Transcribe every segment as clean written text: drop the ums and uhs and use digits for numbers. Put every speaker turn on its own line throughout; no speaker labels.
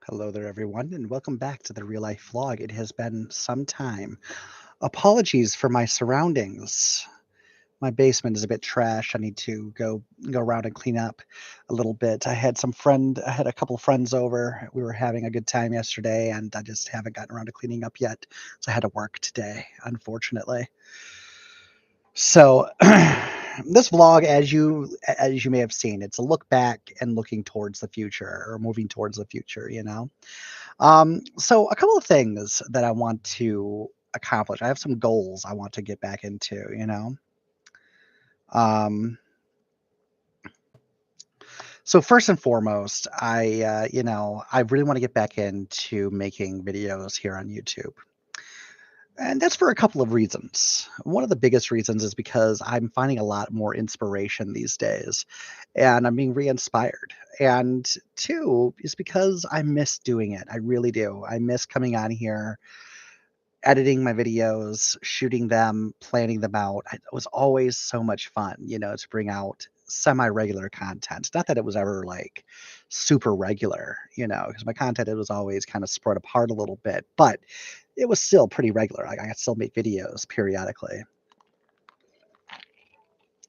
Hello there, everyone, and welcome back to the real life vlog. It has been some time. Apologies for my surroundings. My basement is a bit trash. I need to go around and clean up a little bit. I had a couple of friends over. We were having a good time yesterday, and I just haven't gotten around to cleaning up yet. So I had to work today, unfortunately. So this vlog, as you may have seen, it's a look back and looking towards the future or moving towards the future. So a couple of things that I want to accomplish. I have some goals I want to get back into. Um, so first and foremost, I really want to get back into making videos here on YouTube. And that's for a couple of reasons. One of the biggest reasons is because I'm finding a lot more inspiration these days and I'm being re-inspired. And two is because I miss doing it. I really do. I miss coming on here, editing my videos, shooting them, planning them out. It was always so much fun, to bring out semi-regular content. Not that it was ever like super regular, because my content it was always kind of spread apart a little bit, but it was still pretty regular. Like I could still make videos periodically.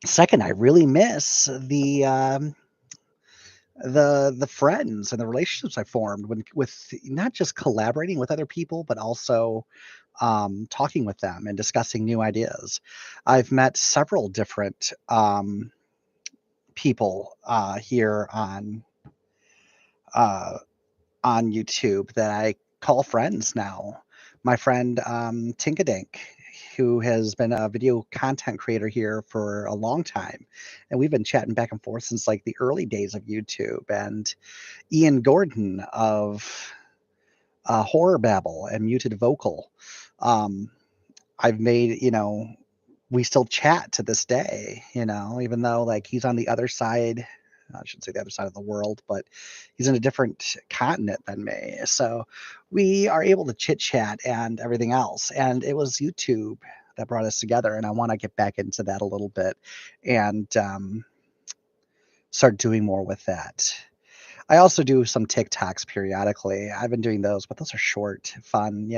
Second, I really miss the friends and the relationships I formed with not just collaborating with other people, but also talking with them and discussing new ideas. I've met several different people here uh, on YouTube that I call friends now. My friend Tinkadink, who has been a video content creator here for a long time, and we've been chatting back and forth since like the early days of YouTube. And Ian Gordon of Horror Babble and Muted Vocal. Um, I've made, we still chat to this day, even though like he's on the other side. I shouldn't say the other side of the world, but he's in a different continent than me. So we are able to chit chat and everything else. And it was YouTube that brought us together. And I want to get back into that a little bit and start doing more with that. I also do some TikToks periodically. I've been doing those, but those are short, fun,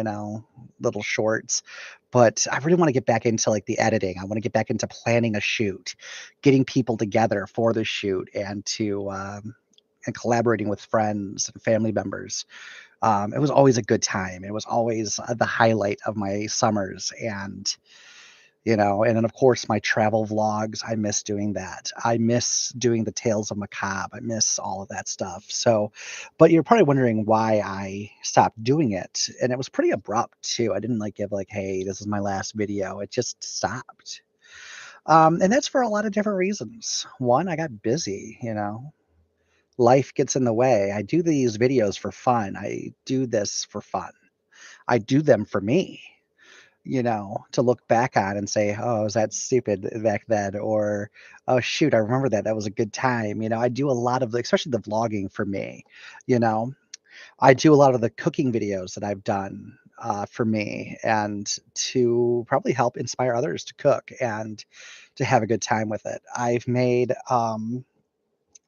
little shorts. But I really want to get back into like the editing. I want to get back into planning a shoot, getting people together for the shoot, and collaborating with friends and family members. It was always a good time. It was always the highlight of my summers, and then of course my travel vlogs. I miss doing that. I miss doing the Tales of Macabre. I miss all of that stuff. So, but you're probably wondering why I stopped doing it, and it was pretty abrupt too. I didn't like give like, hey, this is my last video. It just stopped. And that's for a lot of different reasons. One, I got busy. Life gets in the way. I do these videos for fun. I do this for fun. I do them for me, to look back on and say, "Oh, was that stupid back then?" Or, "Oh, shoot, I remember that. That was a good time." I do a lot of especially the vlogging for me. You know, I do a lot of the cooking videos that I've done for me and to probably help inspire others to cook and to have a good time with it. I've made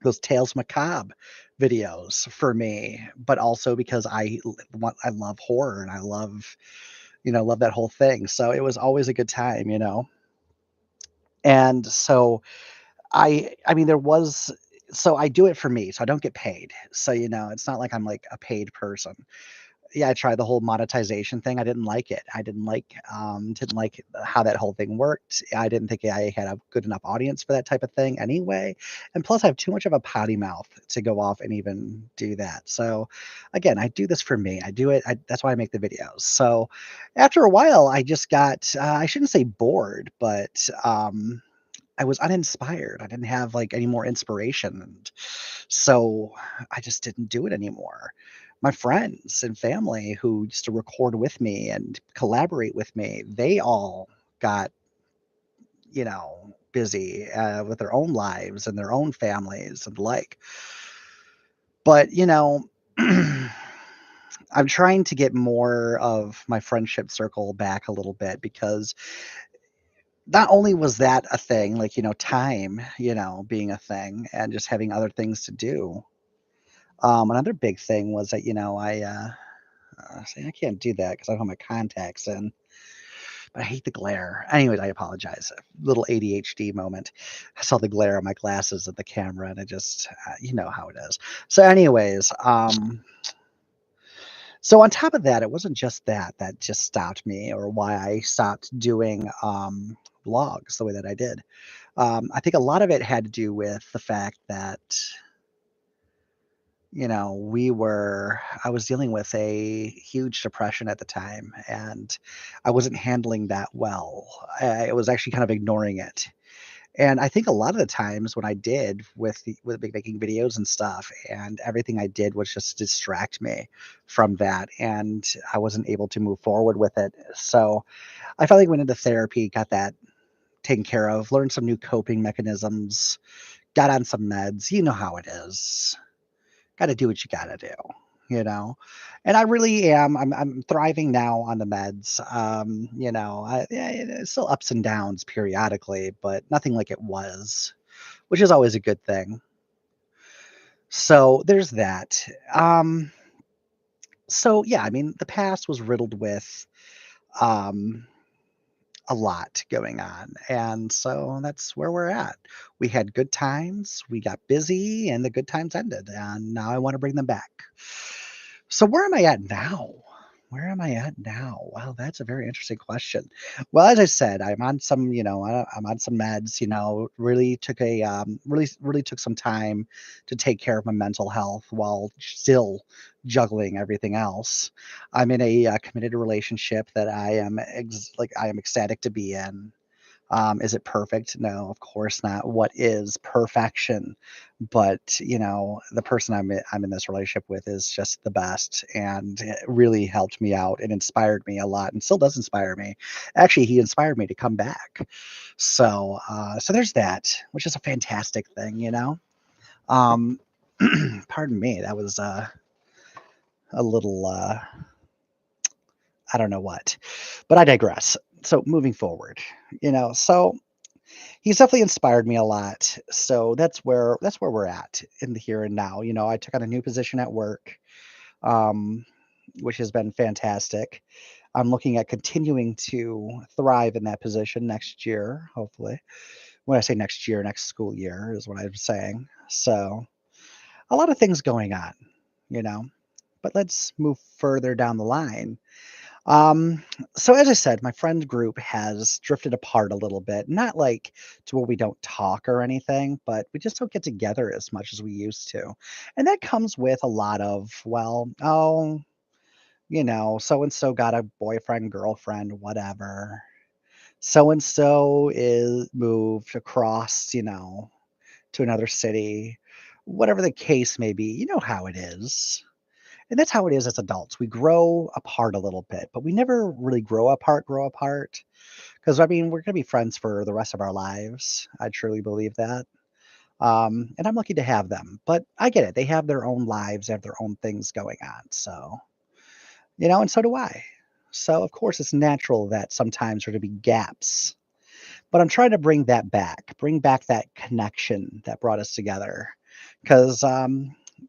those Tales Macabre videos for me, but also because I love horror and I love that whole thing. So it was always a good time. And so I mean there was so I do it for me, so I don't get paid. So, it's not like I'm like a paid person. Yeah, I tried the whole monetization thing. I didn't like it. I didn't like how that whole thing worked. I didn't think I had a good enough audience for that type of thing anyway. And plus I have too much of a potty mouth to go off and even do that. So again, I do this for me. I do it. That's why I make the videos. So after a while, I just got I shouldn't say bored, but I was uninspired. I didn't have like any more inspiration. And so I just didn't do it anymore. My friends and family who used to record with me and collaborate with me, they all got busy with their own lives and their own families and the like. But, I'm trying to get more of my friendship circle back a little bit because not only was that a thing, like, time, being a thing and just having other things to do. Another big thing was that, see, I can't do that because I don't have my contacts in, but I hate the glare. Anyways, I apologize. A little ADHD moment. I saw the glare on my glasses at the camera, and it just, you know how it is. So, anyways, so on top of that, it wasn't just that just stopped me or why I stopped doing vlogs the way that I did. I think a lot of it had to do with the fact that I was dealing with a huge depression at the time, and I wasn't handling that well. I was actually kind of ignoring it. And I think a lot of the times when I did with making videos and stuff, and everything I did was just distract me from that, and I wasn't able to move forward with it. So I finally went into therapy, got that taken care of, learned some new coping mechanisms, got on some meds. You know how it is. Gotta do what you gotta do, you know? And I really am. I'm thriving now on the meds. Yeah, it's still ups and downs periodically, but nothing like it was, which is always a good thing. So there's that. So yeah, I mean, the past was riddled with um a lot going on. And so that's where we're at. We had good times, we got busy, and the good times ended. And now I want to bring them back. So where am I at now? Where am I at now? Well, that's a very interesting question. Well, as I said, I'm on some, I'm on some meds. Really took really took some time to take care of my mental health while still juggling everything else. I'm in a committed relationship that I am ecstatic to be in. Is it perfect? No, of course not. What is perfection? But the person I'm in this relationship with is just the best, and it really helped me out and inspired me a lot, and still does inspire me. Actually, he inspired me to come back. So there's that, which is a fantastic thing. Um, pardon me. That was a little I don't know what, but I digress. So moving forward, so he's definitely inspired me a lot. So that's where we're at in the here and now. I took on a new position at work, um, which has been fantastic. I'm looking at continuing to thrive in that position next year, hopefully. When I say next year, next school year is what I'm saying. So a lot of things going on, you know. But let's move further down the line. Um, so as I said, my friend group has drifted apart a little bit. Not like to where we don't talk or anything, but we just don't get together as much as we used to. And that comes with a lot of, well, oh, so and so got a boyfriend, girlfriend, whatever. So and so is moved across, to another city. Whatever the case may be, you know how it is. And that's how it is as adults. We grow apart a little bit, but we never really grow apart. Because, I mean, we're going to be friends for the rest of our lives. I truly believe that. And I'm lucky to have them. But I get it. They have their own lives, they have their own things going on. So, and so do I. So, of course, it's natural that sometimes there are going to be gaps. But I'm trying to bring back that connection that brought us together. Because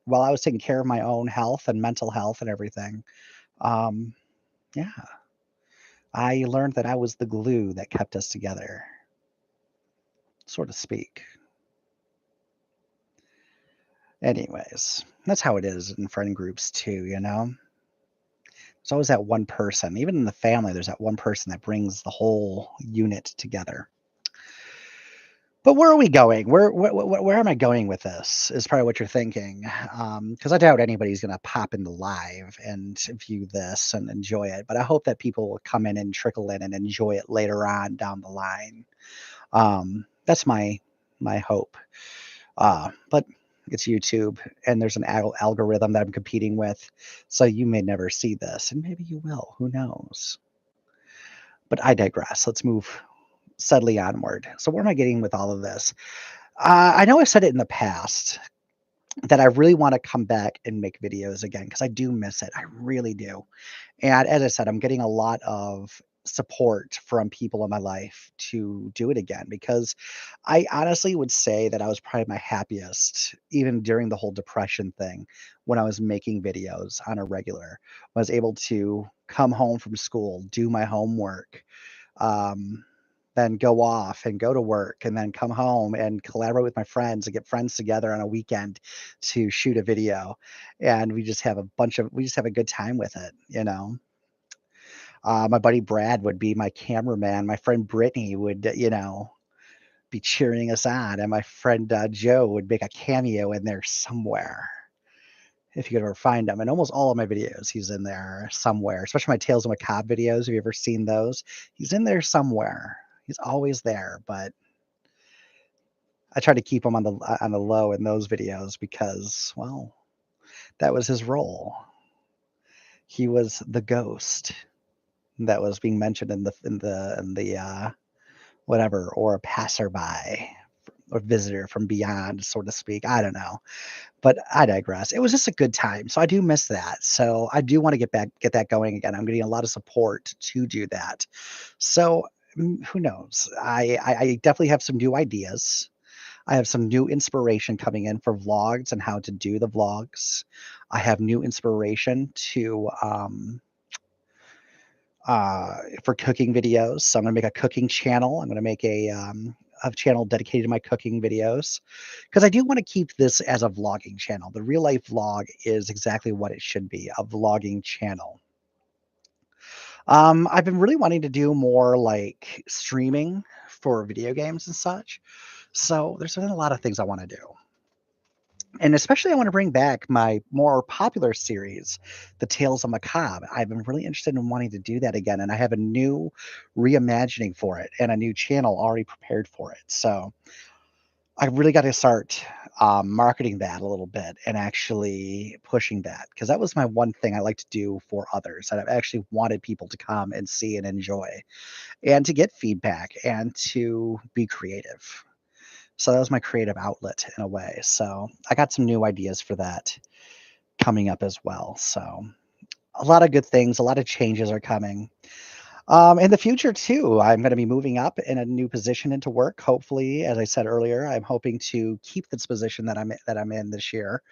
while I was taking care of my own health and mental health and everything, um, yeah, I learned that I was the glue that kept us together, so to speak. Anyways, that's how it is in friend groups too. There's always that one person. Even in the family, there's that one person that brings the whole unit together. But where are we going? Where am I going with this? Is probably what you're thinking, because I doubt anybody's gonna pop into live and view this and enjoy it. But I hope that people will come in and trickle in and enjoy it later on down the line. That's my hope. But it's YouTube, and there's an algorithm that I'm competing with, so you may never see this, and maybe you will. Who knows? But I digress. Let's move steadily onward. So where am I getting with all of this? I know I've said it in the past that I really want to come back and make videos again because I do miss it. I really do. And as I said, I'm getting a lot of support from people in my life to do it again, because I honestly would say that I was probably my happiest even during the whole depression thing when I was making videos on a regular. I was able to come home from school, do my homework, um, then go off and go to work, and then come home and collaborate with my friends and get friends together on a weekend to shoot a video. And we just have a good time with it, you know? My buddy Brad would be my cameraman. My friend Brittany would, be cheering us on, and my friend Joe would make a cameo in there somewhere if you could ever find him. And almost all of my videos, he's in there somewhere, especially my Tales of Macabre videos. Have you ever seen those? He's in there somewhere. He's always there, but I try to keep him on the low in those videos because, well, that was his role. He was the ghost that was being mentioned in the whatever, or a passerby or visitor from beyond, so to speak. I don't know, but I digress. It was just a good time, so I do miss that. So I do want to get that going again. I'm getting a lot of support to do that. So who knows? I definitely have some new ideas. I have some new inspiration coming in for vlogs and how to do the vlogs. I have new inspiration to for cooking videos. So I'm gonna make a cooking channel. I'm gonna make a channel dedicated to my cooking videos because I do want to keep this as a vlogging channel. The real life vlog is exactly what it should be, a vlogging channel. I've been really wanting to do more like streaming for video games and such. So there's been a lot of things I want to do. And especially I want to bring back my more popular series, The Tales of Macabre. I've been really interested in wanting to do that again, and I have a new reimagining for it and a new channel already prepared for it. So I really got to start marketing that a little bit and actually pushing that, because that was my one thing I like to do for others that I've actually wanted people to come and see and enjoy and to get feedback and to be creative. So that was my creative outlet in a way. So I got some new ideas for that coming up as well. So a lot of good things, a lot of changes are coming. In the future too, I'm going to be moving up in a new position into work. Hopefully, as I said earlier, I'm hoping to keep this position that I'm in this year,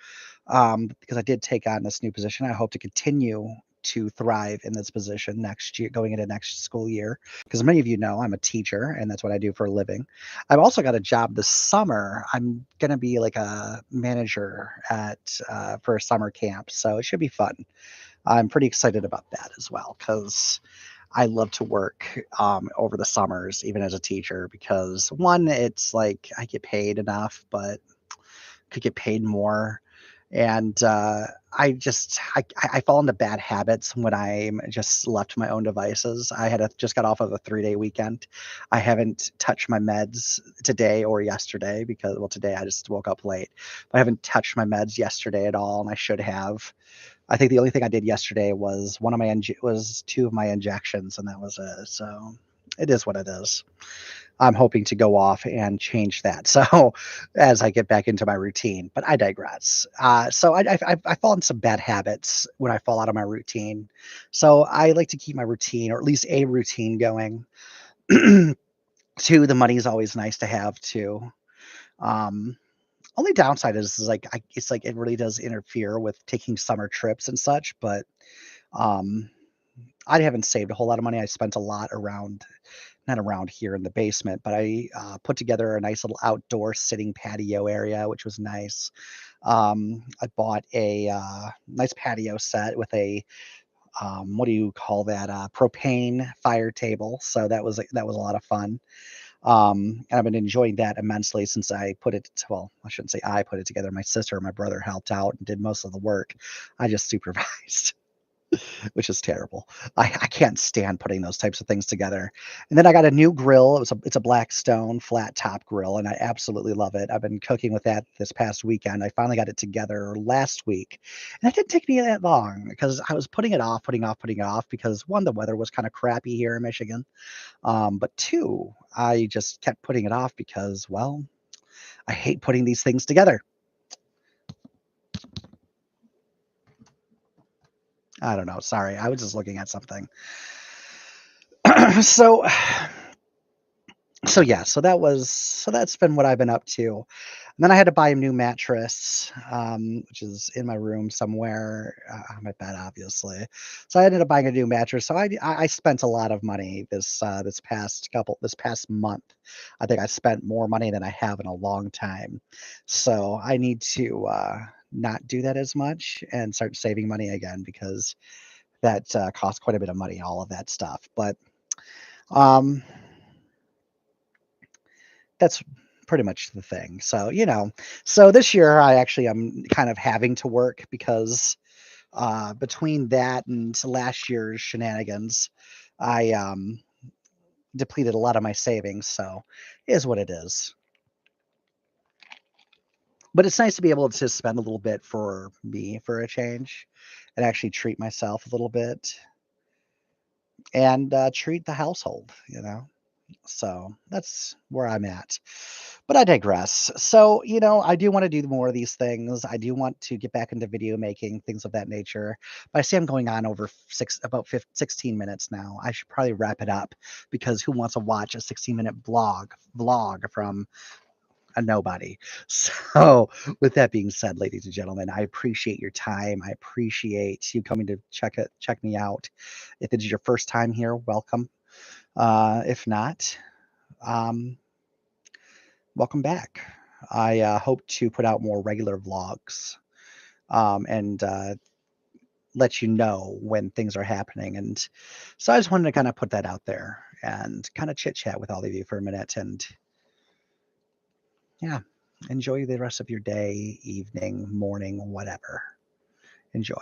because I did take on this new position. I hope to continue to thrive in this position next year, going into next school year. Because many of you know, I'm a teacher, and that's what I do for a living. I've also got a job this summer. I'm going to be like a manager at for a summer camp, so it should be fun. I'm pretty excited about that as well because I love to work over the summers, even as a teacher, because one, it's like I get paid enough, but could get paid more. And I fall into bad habits when I'm just left to my own devices. Just got off of a 3-day weekend. I haven't touched my meds today or yesterday because, well, today I just woke up late. But I haven't touched my meds yesterday at all, and I should have. I think the only thing I did yesterday was two of my injections, and that was it. So it is what it is. I'm hoping to go off and change that. So as I get back into my routine, but I digress. So I fall into some bad habits when I fall out of my routine. So I like to keep my routine, or at least a routine, going. Two, the money is always nice to have too. Um, Only downside is like it's like it really does interfere with taking summer trips and such. But um, I haven't saved a whole lot of money. I spent a lot around, not around here in the basement, but I put together a nice little outdoor sitting patio area, which was nice. I bought a nice patio set with a what do you call that? Propane fire table. So that was a lot of fun. And I've been enjoying that immensely since I put it. Well, I shouldn't say I put it together. My sister and my brother helped out and did most of the work. I just supervised. Which is terrible. I can't stand putting those types of things together. And then I got a new grill. It's a Blackstone flat top grill, and I absolutely love it. I've been cooking with that this past weekend. I finally got it together last week, and it didn't take me that long because I was putting it off because one, the weather was kind of crappy here in Michigan, but two, I just kept putting it off because, well, I hate putting these things together. I don't know. Sorry, I was just looking at something. So so that's been what I've been up to. And then I had to buy a new mattress, which is in my room somewhere, on my bed, obviously. So I ended up buying a new mattress. So I spent a lot of money this past month. I think I spent more money than I have in a long time. So I need to not do that as much and start saving money again because that costs quite a bit of money, all of that stuff. But um, that's pretty much the thing. So, so this year I actually am kind of having to work because between that and last year's shenanigans, I depleted a lot of my savings. So, it is what it is. But it's nice to be able to spend a little bit for me for a change and actually treat myself a little bit and treat the household. So that's where I'm at. But I digress. So, I do want to do more of these things. I do want to get back into video making, things of that nature. But I see I'm going on over 16 minutes now. I should probably wrap it up because who wants to watch a 16-minute vlog from a nobody? So, with that being said, ladies and gentlemen, I appreciate your time. I appreciate you coming to check me out. If it is your first time here, welcome. If not, um, welcome back. I hope to put out more regular vlogs and let you know when things are happening. And so I just wanted to kind of put that out there and kind of chit chat with all of you for a minute. And yeah, enjoy the rest of your day, evening, morning, whatever. Enjoy.